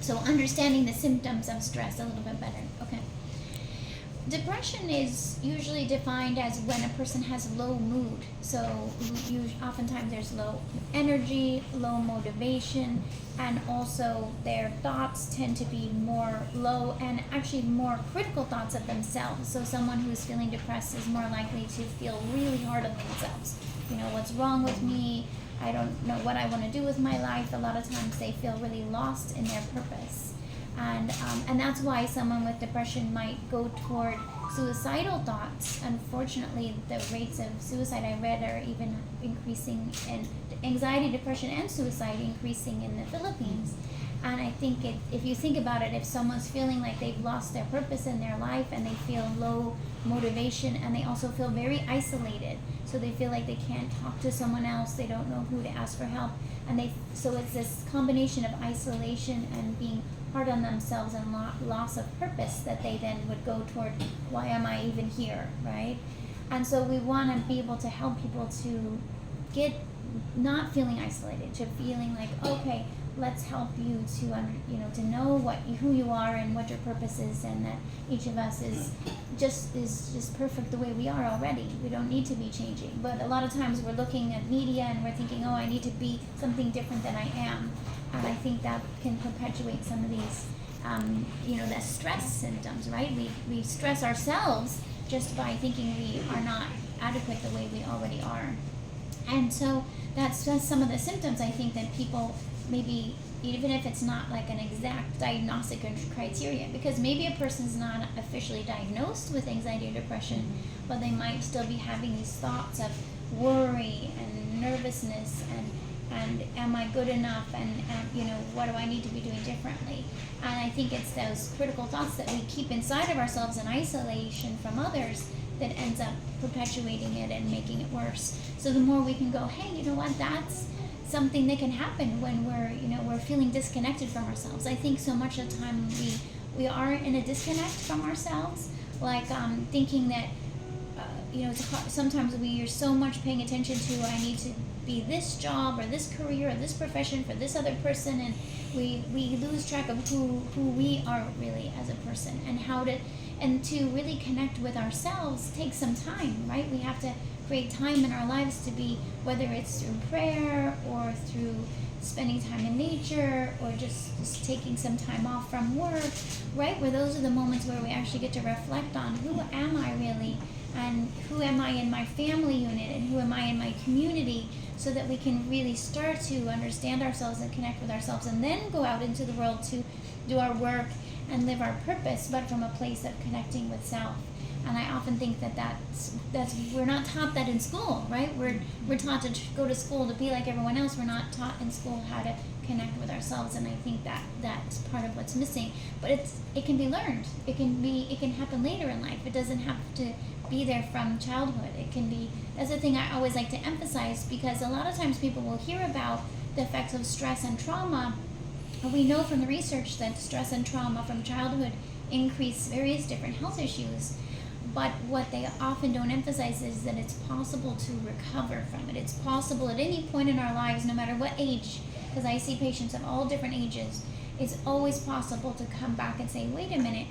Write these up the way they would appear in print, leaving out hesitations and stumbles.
So understanding the symptoms of stress a little bit better. Okay. Depression is usually defined as when a person has low mood. So oftentimes there's low energy, low motivation, and also their thoughts tend to be more low and actually more critical thoughts of themselves. So someone who's feeling depressed is more likely to feel really hard on themselves. What's wrong with me? I don't know what I want to do with my life. A lot of times they feel really lost in their purpose. And that's why someone with depression might go toward suicidal thoughts. Unfortunately, the rates of suicide I read are even increasing, and anxiety, depression, and suicide increasing in the Philippines. And I think if you think about it, if someone's feeling like they've lost their purpose in their life and they feel low motivation and they also feel very isolated, so they feel like they can't talk to someone else, they don't know who to ask for help, so it's this combination of isolation and being hard on themselves and loss of purpose that they then would go toward, why am I even here, right? And so we want to be able to help people to get not feeling isolated, to feeling like, okay, let's help you to know who you are and what your purpose is, and that each of us is just perfect the way we are already. We don't need to be changing. But a lot of times we're looking at media and we're thinking, oh, I need to be something different than I am. And I think that can perpetuate some of these, the stress symptoms, right? We stress ourselves just by thinking we are not adequate the way we already are. And so that's just some of the symptoms, I think, that people maybe, even if it's not like an exact diagnostic criteria, because maybe a person's not officially diagnosed with anxiety or depression, but they might still be having these thoughts of worry and nervousness and am I good enough, and what do I need to be doing differently? And I think it's those critical thoughts that we keep inside of ourselves in isolation from others that ends up perpetuating it and making it worse. So the more we can go, hey, you know what, that's something that can happen when we're feeling disconnected from ourselves. I think so much of the time we are in a disconnect from ourselves, like thinking that sometimes we are so much paying attention to, I need to be this job or this career or this profession for this other person, and we lose track of who we are really as a person, and to really connect with ourselves takes some time, right? We have to create time in our lives to be, whether it's through prayer or through spending time in nature or just taking some time off from work, right? Where those are the moments where we actually get to reflect on who am I really, and who am I in my family unit, and who am I in my community, so that we can really start to understand ourselves and connect with ourselves, and then go out into the world to do our work and live our purpose, but from a place of connecting with self. And I often think that's we're not taught that in school, right? We're taught to go to school to be like everyone else. We're not taught in school how to connect with ourselves, and I think that's part of what's missing. But it can be learned. It can happen later in life. It doesn't have to be there from childhood. It can be. That's the thing I always like to emphasize, because a lot of times people will hear about the effects of stress and trauma. We know from the research that stress and trauma from childhood increase various different health issues. But what they often don't emphasize is that it's possible to recover from it. It's possible at any point in our lives, no matter what age, because I see patients of all different ages, it's always possible to come back and say, wait a minute,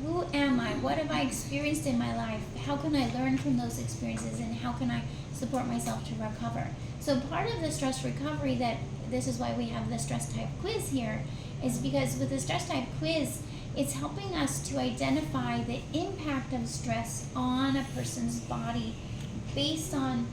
who am I? What have I experienced in my life? How can I learn from those experiences, and how can I support myself to recover? So part of the stress recovery, this is why we have the stress type quiz here, is because with the stress type quiz, it's helping us to identify the impact of stress on a person's body based on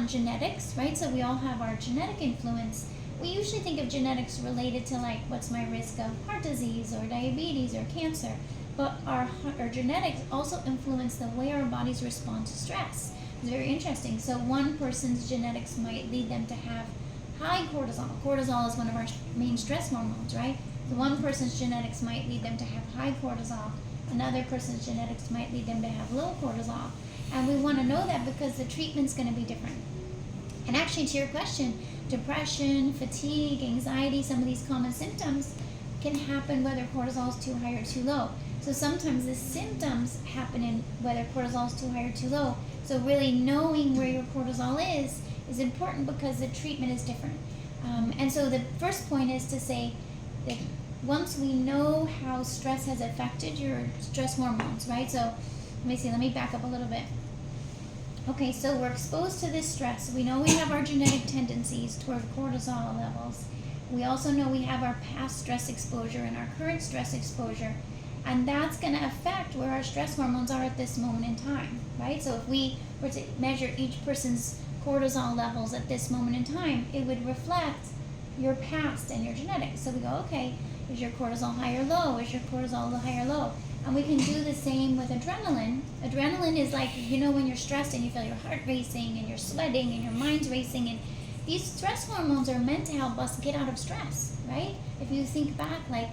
genetics, right? So we all have our genetic influence. We usually think of genetics related to, like, what's my risk of heart disease or diabetes or cancer, but our genetics also influence the way our bodies respond to stress. It's very interesting. So one person's genetics might lead them to have high cortisol. Cortisol is one of our main stress hormones, right? So one person's genetics might lead them to have high cortisol. Another person's genetics might lead them to have low cortisol. And we want to know that because the treatment's going to be different. And actually, to your question, depression, fatigue, anxiety, some of these common symptoms can happen whether cortisol is too high or too low. So sometimes the symptoms happen in whether cortisol is too high or too low. So really knowing where your cortisol is important, because the treatment is different. And so the first point is to say, that once we know how stress has affected your stress hormones, right? So let me back up a little bit. Okay, so we're exposed to this stress. We know we have our genetic tendencies toward cortisol levels. We also know we have our past stress exposure and our current stress exposure. And that's going to affect where our stress hormones are at this moment in time, right? So if we were to measure each person's cortisol levels at this moment in time, it would reflect your past and your genetics. So we go, okay, is your cortisol high or low? Is your cortisol high or low? And we can do the same with adrenaline. Adrenaline is like, when you're stressed and you feel your heart racing and you're sweating and your mind's racing. And these stress hormones are meant to help us get out of stress, right? If you think back, like,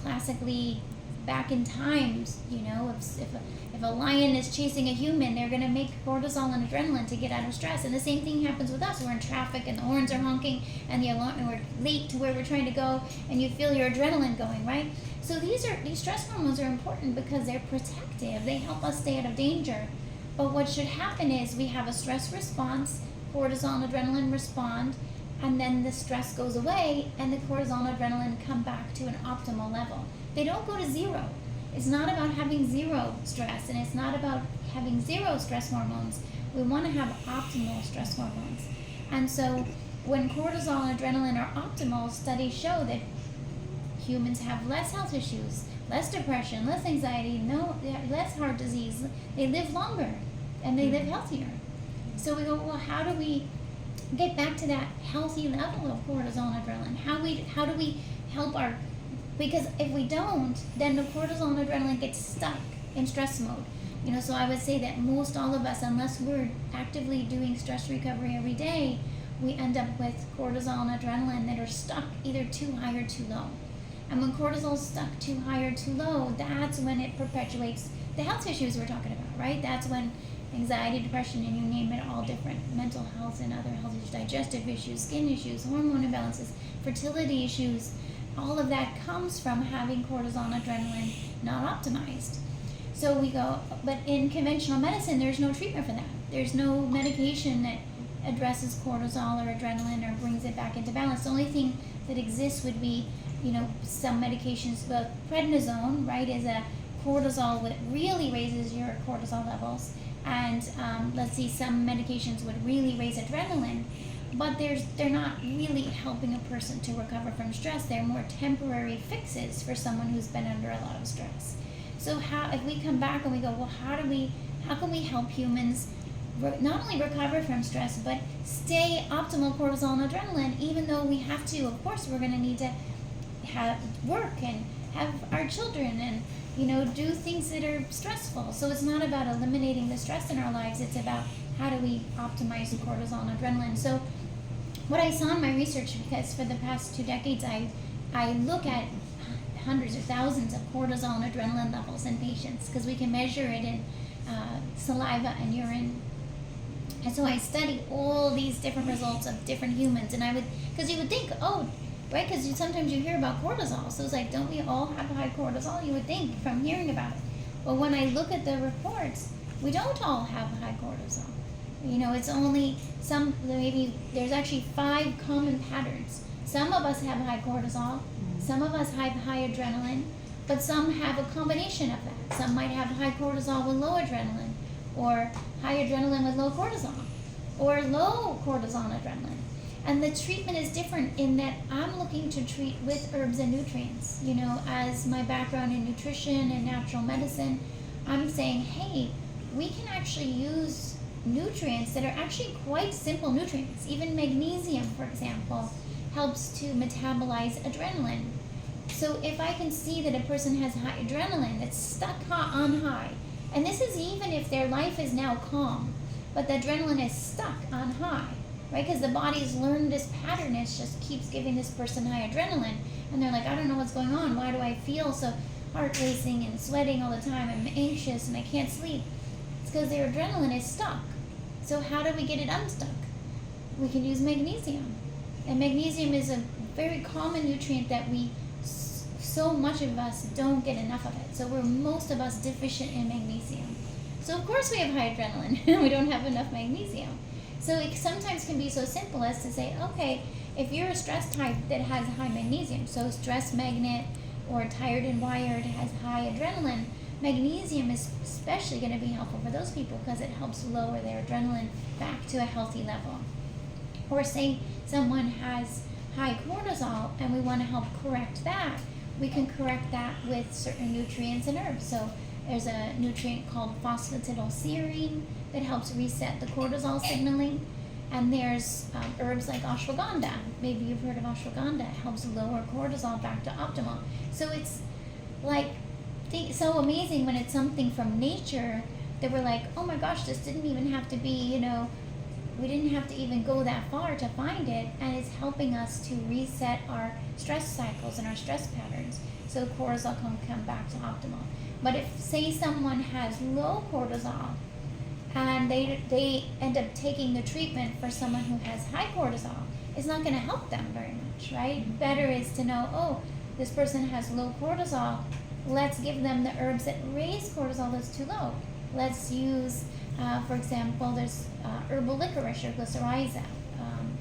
classically back in times, if a lion is chasing a human, they're going to make cortisol and adrenaline to get out of stress. And the same thing happens with us. We're in traffic and the horns are honking and we're late to where we're trying to go, and you feel your adrenaline going, right? So these stress hormones are important because they're protective. They help us stay out of danger. But what should happen is we have a stress response, cortisol and adrenaline respond, and then the stress goes away and the cortisol and adrenaline come back to an optimal level. They don't go to zero. It's not about having zero stress, and it's not about having zero stress hormones. We want to have optimal stress hormones. And so when cortisol and adrenaline are optimal, studies show that humans have less health issues, less depression, less anxiety, less heart disease. They live longer and they live healthier. So we go, well, how do we get back to that healthy level of cortisol and adrenaline? How do we help because if we don't, then the cortisol and adrenaline gets stuck in stress mode. So I would say that most all of us, unless we're actively doing stress recovery every day, we end up with cortisol and adrenaline that are stuck either too high or too low. And when cortisol is stuck too high or too low, that's when it perpetuates the health issues we're talking about, right? That's when anxiety, depression, and you name it, all different mental health and other health issues, digestive issues, skin issues, hormone imbalances, fertility issues, all of that comes from having cortisol and adrenaline not optimized. So we go, but in conventional medicine, there's no treatment for that. There's no medication that addresses cortisol or adrenaline or brings it back into balance. The only thing that exists would be, some medications. Well, prednisone, right, is a cortisol that really raises your cortisol levels. And some medications would really raise adrenaline, but they're not really helping a person to recover from stress. They're more temporary fixes for someone who's been under a lot of stress. So if we come back and we go, well, how can we help humans not only recover from stress, but stay optimal cortisol and adrenaline, even though we have to, of course, we're going to need to have work and have our children and do things that are stressful. So it's not about eliminating the stress in our lives. It's about how do we optimize the cortisol and adrenaline. So what I saw in my research, because for the past 2 decades, I look at hundreds or thousands of cortisol and adrenaline levels in patients because we can measure it in saliva and urine. And so I study all these different results of different humans. And because you would think, right, because sometimes you hear about cortisol. So it's like, don't we all have high cortisol? You would think from hearing about it. But when I look at the reports, we don't all have high cortisol. It's only maybe there's actually 5 common patterns. Some of us have high cortisol, some of us have high adrenaline, but some have a combination of that. Some might have high cortisol with low adrenaline, or high adrenaline with low cortisol, or low cortisol and adrenaline. And the treatment is different in that I'm looking to treat with herbs and nutrients. As my background in nutrition and natural medicine, I'm saying, hey, we can actually use nutrients that are actually quite simple nutrients. Even magnesium, for example, helps to metabolize adrenaline. So if I can see that a person has high adrenaline that's stuck on high, and this is even if their life is now calm, but the adrenaline is stuck on high, right? Because the body's learned this pattern. It just keeps giving this person high adrenaline. And they're like, I don't know what's going on. Why do I feel so heart racing and sweating all the time? I'm anxious and I can't sleep. It's because their adrenaline is stuck. So how do we get it unstuck? We can use magnesium. And magnesium is a very common nutrient that so much of us don't get enough of it. So most of us deficient in magnesium. So of course we have high adrenaline and we don't have enough magnesium. So it sometimes can be so simple as to say, okay, if you're a stress type that has high magnesium, so stress magnet or tired and wired has high adrenaline, magnesium is especially going to be helpful for those people because it helps lower their adrenaline back to a healthy level. Or say someone has high cortisol and we want to help correct that, we can correct that with certain nutrients and herbs. So there's a nutrient called phosphatidylserine that helps reset the cortisol signaling. And there's herbs like ashwagandha. Maybe you've heard of ashwagandha. It helps lower cortisol back to optimal. So it's like so amazing when it's something from nature that we're like, oh my gosh, this didn't even have to be, we didn't have to even go that far to find it, and it's helping us to reset our stress cycles and our stress patterns so cortisol can come back to optimal. But if, say, someone has low cortisol and they end up taking the treatment for someone who has high cortisol, it's not going to help them very much, right? Better is to know, oh, this person has low cortisol, let's give them the herbs that raise cortisol that's too low. Let's use, for example, there's herbal licorice or glycyrrhiza,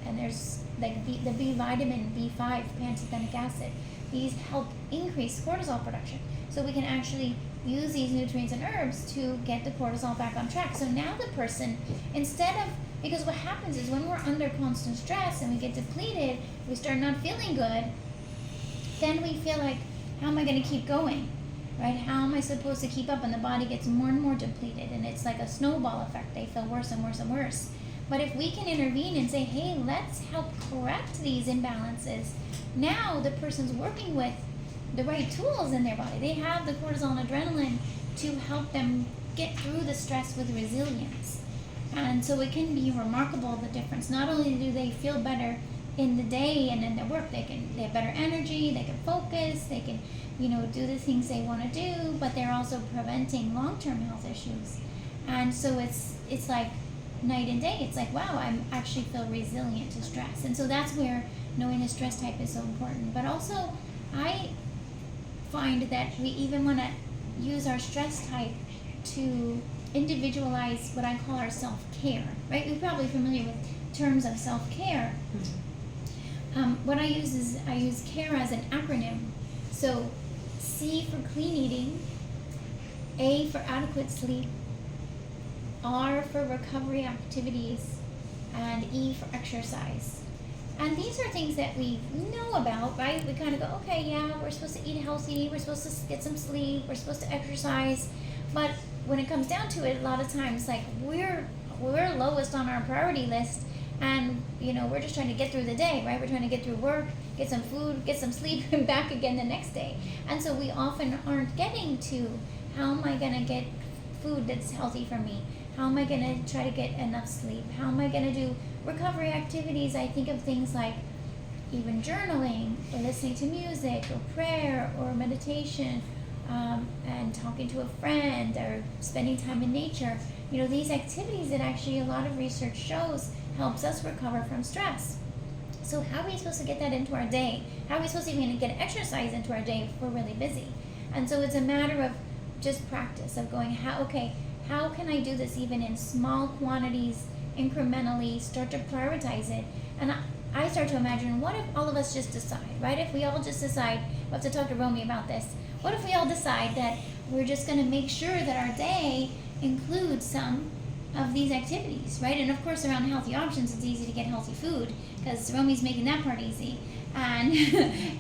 and there's like the B vitamin, B5, pantothenic acid. These help increase cortisol production. So we can actually use these nutrients and herbs to get the cortisol back on track. So now the person, because what happens is when we're under constant stress and we get depleted, we start not feeling good, then we feel like, how am I going to keep going? Right? How am I supposed to keep up? And the body gets more and more depleted, and it's like a snowball effect. They feel worse and worse and worse. But if we can intervene and say, hey, let's help correct these imbalances, now the person's working with the right tools in their body. They have the cortisol and adrenaline to help them get through the stress with resilience. And so it can be remarkable, the difference. Not only do they feel better in the day and in their work, they have better energy, they can focus, they can do the things they want to do, but they're also preventing long-term health issues. And so it's like night and day. It's like, wow, I actually feel resilient to stress. And so that's where knowing the stress type is so important. But also, I find that we even want to use our stress type to individualize what I call our self-care, right? You're probably familiar with terms of self-care. What I use CARE as an acronym. So C for clean eating, A for adequate sleep, R for recovery activities, and E for exercise. And these are things that we know about, right? We kind of go, okay, yeah, we're supposed to eat healthy, we're supposed to get some sleep, we're supposed to exercise. But when it comes down to it, a lot of times, like, we're lowest on our priority list, and we're just trying to get through the day, right? We're trying to get through work, get some food, get some sleep, and back again the next day. And so we often aren't getting to, how am I going to get food that's healthy for me? How am I going to try to get enough sleep? How am I going to do recovery activities? I think of things like even journaling, or listening to music, or prayer, or meditation, and talking to a friend, or spending time in nature. These activities that actually a lot of research shows helps us recover from stress. So how are we supposed to get that into our day? How are we supposed to even get exercise into our day if we're really busy? And so it's a matter of just practice, of going, how can I do this even in small quantities, incrementally, start to prioritize it? And I start to imagine, what if all of us just decide, right? If we all just decide, we'll have to talk to Romy about this, what if we all decide that we're just going to make sure that our day includes some of these activities, right? And of course, around healthy options, it's easy to get healthy food because Romy's making that part easy. And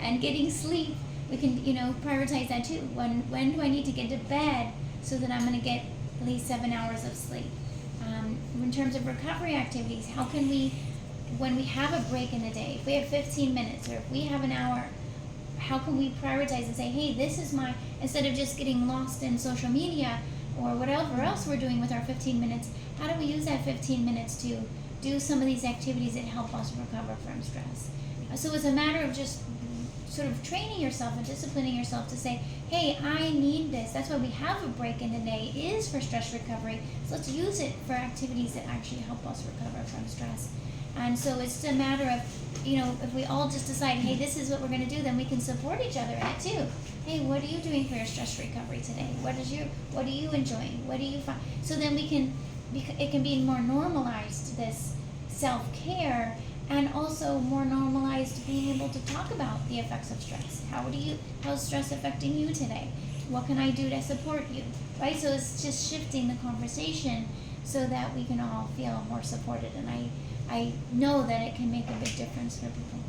and getting sleep, we can prioritize that too. When do I need to get to bed so that I'm going to get at least 7 hours of sleep? In terms of recovery activities, how can we, when we have a break in the day, if we have 15 minutes or if we have an hour, how can we prioritize and say, hey, this is instead of just getting lost in social media or whatever else we're doing with our 15 minutes, how do we use that 15 minutes to do some of these activities that help us recover from stress? So it's a matter of just sort of training yourself and disciplining yourself to say, hey, I need this. That's why we have a break in the day, is for stress recovery. So let's use it for activities that actually help us recover from stress. And so it's a matter of, if we all just decide, hey, this is what we're going to do, then we can support each other in it too. Hey, what are you doing for your stress recovery today? What are you enjoying? What do you find? So then it can be more normalized, this self-care, and also more normalized being able to talk about the effects of stress. How's stress affecting you today? What can I do to support you? Right? So it's just shifting the conversation so that we can all feel more supported, and I know that it can make a big difference for people.